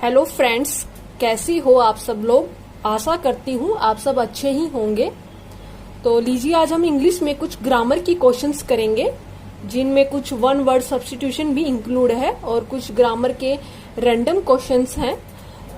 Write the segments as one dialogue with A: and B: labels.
A: Hello friends, कैसी हो आप सब लोग। आशा करती हूँ आप सब अच्छे ही होंगे। तो लीजिए, आज हम इंग्लिश में कुछ ग्रामर की क्वेश्चंस करेंगे, जिनमें कुछ वन वर्ड सब्स्टिट्यूशन भी इंक्लूड है और कुछ ग्रामर के रैंडम क्वेश्चंस हैं।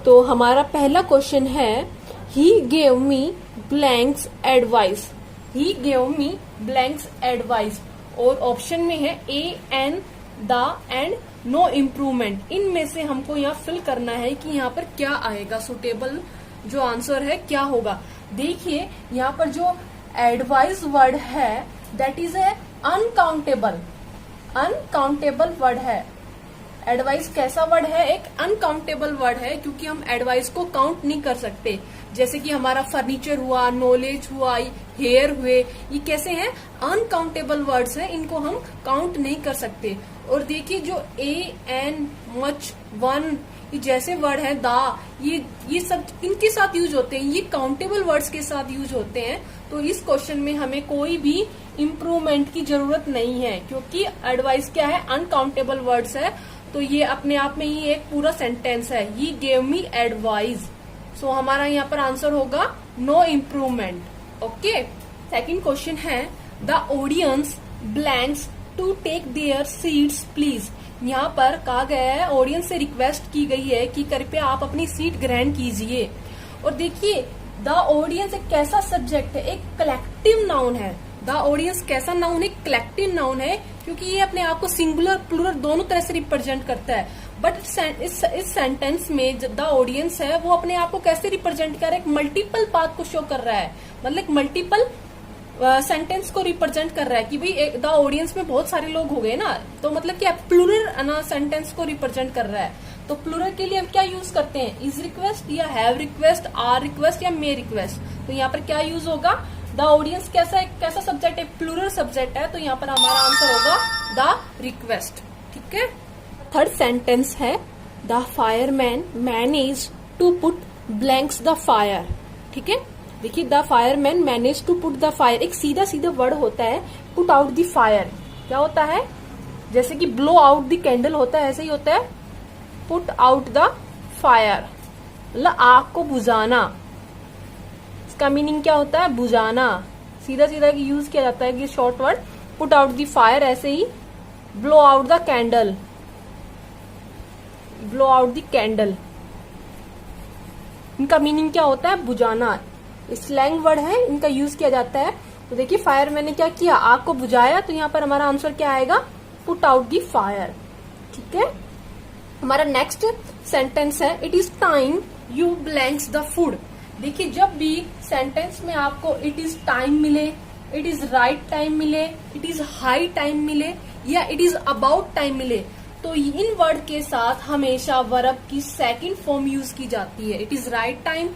A: तो हमारा पहला क्वेश्चन है, he gave me blanks advice. He gave me blanks advice और ऑप्शन में है a, an, the and no improvement. इनमें से हमको यहाँ फिल करना है कि यहाँ पर क्या आएगा, सुटेबल जो आंसर है क्या होगा। देखिए, यहाँ पर जो एडवाइस वर्ड है that is a uncountable. Uncountable word है। एडवाइस कैसा वर्ड है? एक अनकाउंटेबल वर्ड है, क्योंकि हम एडवाइस को काउंट नहीं कर सकते। जैसे कि हमारा फर्नीचर हुआ, नॉलेज हुआ, हेयर हुए, ये कैसे हैं? अनकाउंटेबल वर्ड्स हैं, इनको हम काउंट नहीं कर सकते। और देखिए, जो ए, एन, मच, वन, ये जैसे वर्ड है, दा, ये सब इनके साथ यूज होते हैं, ये काउंटेबल वर्ड्स के साथ यूज होते हैं। तो इस क्वेश्चन में हमें कोई भी इम्प्रूवमेंट की जरूरत नहीं है, क्योंकि एडवाइस क्या है? अनकाउंटेबल वर्ड्स है। तो ये अपने आप में ही एक पूरा सेंटेंस है, ही गेव मी एडवाइस। सो हमारा यहाँ पर आंसर होगा no improvement. Okay. Second question है, the audience blanks to take their seats please. यहाँ पर कहा गया है, ऑडियंस से रिक्वेस्ट की गई है कि कृपया आप अपनी सीट ग्रहण कीजिए। और देखिए, द ऑडियंस एक कैसा सब्जेक्ट है? एक कलेक्टिव नाउन है। द ऑडियंस कैसा नाउन है? कलेक्टिव नाउन है, क्योंकि ये अपने आप को सिंगुलर प्लूरल दोनों तरह से रिप्रेजेंट करता है। बट इस सेंटेंस में द ऑडियंस है, वो अपने आप को कैसे रिप्रेजेंट कर रहा है? एक मल्टीपल पाथ को शो कर रहा है, मतलब मल्टीपल सेंटेंस को रिप्रेजेंट कर रहा है कि भाई द ऑडियंस में बहुत सारे लोग हो गए ना, तो मतलब क्या प्लूरल सेंटेंस को रिप्रेजेंट कर रहा है। तो प्लूरल के लिए हम क्या यूज करते हैं? इज रिक्वेस्ट या हैव रिक्वेस्ट, आर रिक्वेस्ट या मे रिक्वेस्ट। तो यहाँ पर क्या यूज होगा? द ऑडियंस कैसा सब्जेक्ट है? प्लूरल सब्जेक्ट है, तो यहाँ पर हमारा आंसर होगा द रिक्वेस्ट। ठीक है। थर्ड सेंटेंस है, the fireman manage to put blanks the fire. ठीक है। देखिए, the fireman manage to put the fire, एक सीधा सीधा वर्ड होता है। पुट आउट द फायर क्या होता है? जैसे कि ब्लो आउट द कैंडल होता है, ऐसे ही होता है पुट आउट द फायर, मतलब आग को बुझाना। इसका मीनिंग क्या होता है? बुझाना। सीधा सीधा यूज किया जाता है कि short word put out the fire, ऐसे ही blow out the candle, blow out the candle, इनका मीनिंग क्या होता है? बुझाना। स्लैंग वर्ड है, इनका यूज किया जाता है। तो देखिए, फायर मैंने क्या किया? आग को बुझाया। तो यहाँ पर हमारा आंसर क्या आएगा? Put out the fire. ठीक है। हमारा नेक्स्ट सेंटेंस है, it is time you blanks the food. देखिए, जब भी सेंटेंस में आपको इट इज टाइम मिले, इट इज राइट टाइम मिले, इट इज हाई टाइम मिले या इट इज अबाउट टाइम मिले, तो इन वर्ड के साथ हमेशा वर्ब की सेकंड फॉर्म यूज की जाती है। It is right time,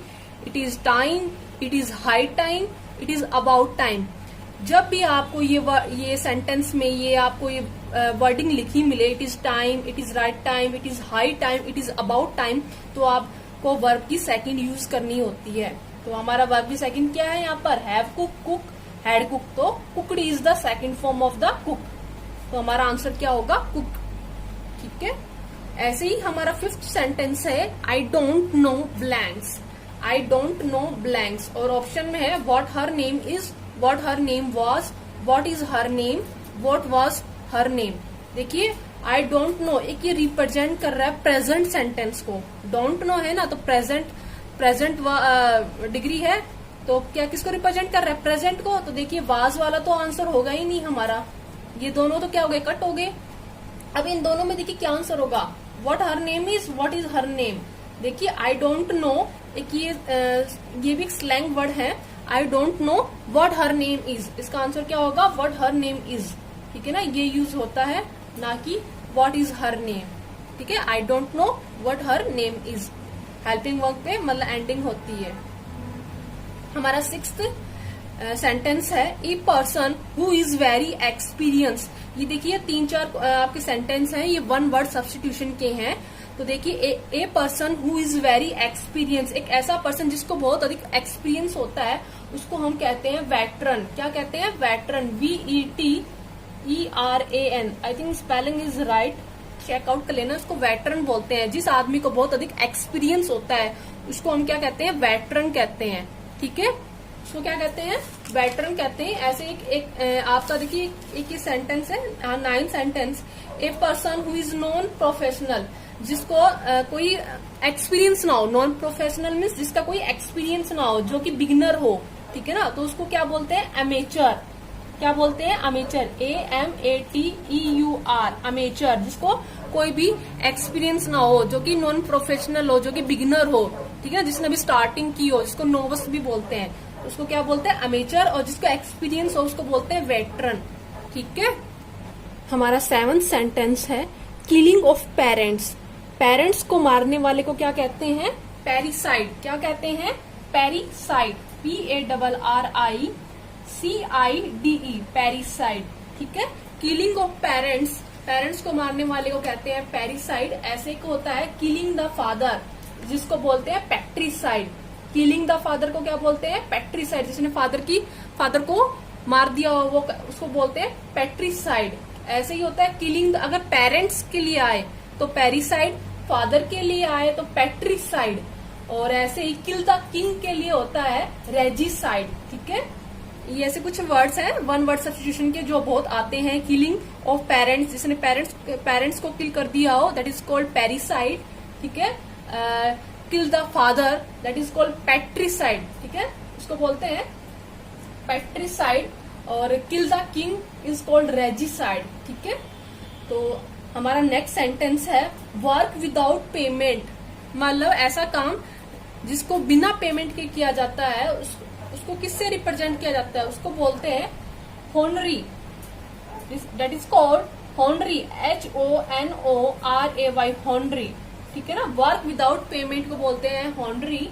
A: it is time, it is high time, it is about time. जब भी आपको ये सेंटेंस में ये आपको ये वर्डिंग लिखी मिले, it is time, it is right time, it is high time, it is about time, तो आपको वर्ब की सेकंड यूज करनी होती है। तो हमारा वर्ब की सेकंड क्या है यहाँ पर? Have cook, cook, had cook, तो cooked is the second form of the cook. तो हमारा आंसर क्या होगा? कुक। ठीक है। ऐसे ही हमारा फिफ्थ सेंटेंस है, I don't know blanks. I don't know blanks और ऑप्शन में है what her name is, what her name was, what is her name, what was her name. देखिए, आई डोंट नो एक ये रिप्रेजेंट कर रहा है प्रेजेंट सेंटेंस को। डोंट नो है ना, तो प्रेजेंट डिग्री है, तो क्या किसको रिप्रेजेंट कर रहा है? प्रेजेंट को। तो देखिए, वाज वाला तो आंसर होगा ही नहीं हमारा, ये दोनों तो क्या हो गए? कट हो गए। अब इन दोनों में देखिए क्या आंसर होगा? What her name is, what is her name. देखिए, आई डोंट नो एक ये भी एक स्लैंग वर्ड है। I don't know what her name is, इसका आंसर क्या होगा? What her name is. ठीक है ना, ये यूज होता है, ना कि व्हाट इज हर नेम। ठीक है। I don't know what her name is helping verb पे मतलब एंडिंग होती है। हमारा सिक्स्थ सेंटेंस है, a person who is very experience. ये देखिए, 3-4 आपके सेंटेंस हैं, ये वन वर्ड सब्स्टिट्यूशन के हैं। तो देखिए, a person who is very experience, एक ऐसा पर्सन जिसको बहुत अधिक एक्सपीरियंस होता है, उसको हम कहते हैं वेटरन। क्या कहते हैं? Veteran. VETERAN। I think spelling is right. Check out कर लेना, उसको वेटरन बोलते हैं। जिस आदमी को बहुत अधिक एक्सपीरियंस होता है उसको हम क्या कहते हैं, वेटरन कहते हैं। ठीक है, उसको क्या कहते हैं, वेटरन कहते हैं। ऐसे एक आपका देखिए एक सेंटेंस है, 9 sentence. A person who is non professional, जिसको कोई एक्सपीरियंस ना हो। नॉन प्रोफेशनल मीन्स जिसका कोई एक्सपीरियंस ना हो, जो कि बिगिनर हो। ठीक है ना, तो उसको क्या बोलते हैं, अमेचर। क्या बोलते हैं, अमेचर। AMATEUR, अमेचर, जिसको कोई भी एक्सपीरियंस ना हो, जो कि नॉन प्रोफेशनल हो, जो कि बिगिनर हो। ठीक है ना, जिसने अभी स्टार्टिंग की हो, जिसको नोवस भी बोलते हैं, उसको क्या बोलते हैं, अमेचर। और जिसको एक्सपीरियंस हो उसको बोलते हैं वेटरन। ठीक है, हमारा 7th सेंटेंस है, किलिंग ऑफ पेरेंट्स। पेरेंट्स को मारने वाले को क्या कहते हैं, पैरिसाइड। क्या कहते हैं, पैरिसाइड। PARRICIDE, पैरिसाइड। ठीक है, किलिंग ऑफ पेरेंट्स, पेरेंट्स को मारने वाले को कहते हैं पैरिसाइड। ऐसे को होता है किलिंग द फादर, जिसको बोलते हैं पैट्रिसाइड। किलिंग द फादर को क्या बोलते हैं, पैट्रिसाइड। जिसने फादर को मार दिया हो वो उसको बोलते हैं पैट्रिसाइड। ऐसे ही होता है किलिंग, अगर पेरेंट्स के लिए आए तो पैरिसाइड, फादर के लिए आए तो पैट्रिसाइड, और ऐसे ही किल द किंग के लिए होता है रेजिसाइड। ठीक है, ये ऐसे कुछ वर्ड्स हैं 1 वर्ड सब्स्टिट्यूशन के जो बहुत आते हैं। किलिंग ऑफ पेरेंट्स, जिसने पेरेंट्स को किल कर दिया हो, दैट इज कॉल्ड पैरिसाइड। ठीक है, kill the father, that is called patricide. ठीक है, उसको बोलते हैं पैट्रिसाइड। और kill the king is called regicide. ठीक है, तो हमारा नेक्स्ट सेंटेंस है, वर्क विदाउट पेमेंट। मतलब ऐसा काम जिसको बिना पेमेंट के किया जाता है, उसको किससे रिप्रेजेंट किया जाता है, उसको बोलते हैं honorary. That is called honorary, HONORAY, honorary. ठीक है ना, वर्क विदाउट पेमेंट को बोलते हैं होनरी।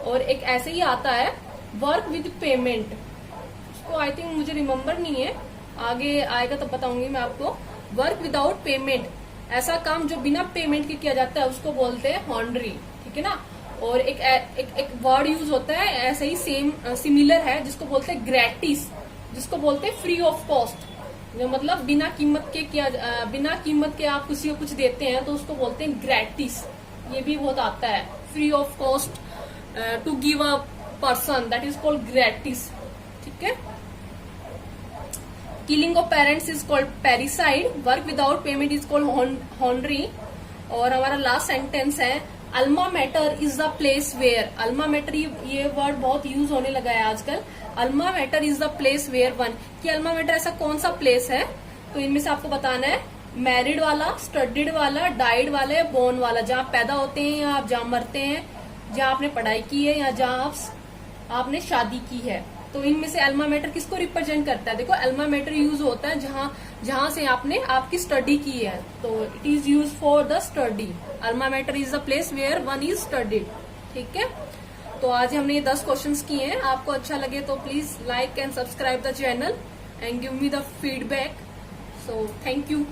A: और एक ऐसे ही आता है वर्क विद पेमेंट, उसको आई थिंक मुझे रिमेम्बर नहीं है, आगे आएगा तो बताऊंगी मैं आपको। वर्क विदाउट पेमेंट, ऐसा काम जो बिना पेमेंट के किया जाता है उसको बोलते हैं होनरी। ठीक है ना, और एक वर्ड यूज होता है ऐसे ही सेम सिमिलर है, जिसको बोलते हैं ग्रेटिस, जिसको बोलते हैं फ्री ऑफ कॉस्ट। जो मतलब बिना कीमत के आप किसी को कुछ देते हैं तो उसको बोलते हैं ग्रेटिस। ये भी बहुत आता है, free of cost to give a person, that is called gratis. ठीक है, killing of parents is called parricide, work without payment is called honorary. और हमारा लास्ट सेंटेंस है, alma mater is the place where. Alma mater, ये word बहुत use होने लगा है आजकल। Alma mater is the place where one, कि अल्मा मैटर ऐसा कौन सा प्लेस है, तो इनमें से आपको बताना है मैरिड वाला, स्टडीड वाला, डाइड वाला या बोर्न वाला। जहाँ पैदा होते हैं या आप जहाँ मरते हैं, जहाँ आपने पढ़ाई की है या जहाँ आपने शादी की है। तो इनमें से अल्मा मैटर किसको रिप्रेजेंट करता है, देखो अल्मा मैटर यूज होता है जहाँ से आपने आपकी स्टडी की है, तो it is use for the study. Alma mater is the place where one is studied. ठीक है, तो आज हमने ये 10 क्वेश्चंस किए हैं। आपको अच्छा लगे तो please like and subscribe the channel and give me the feedback. So thank you.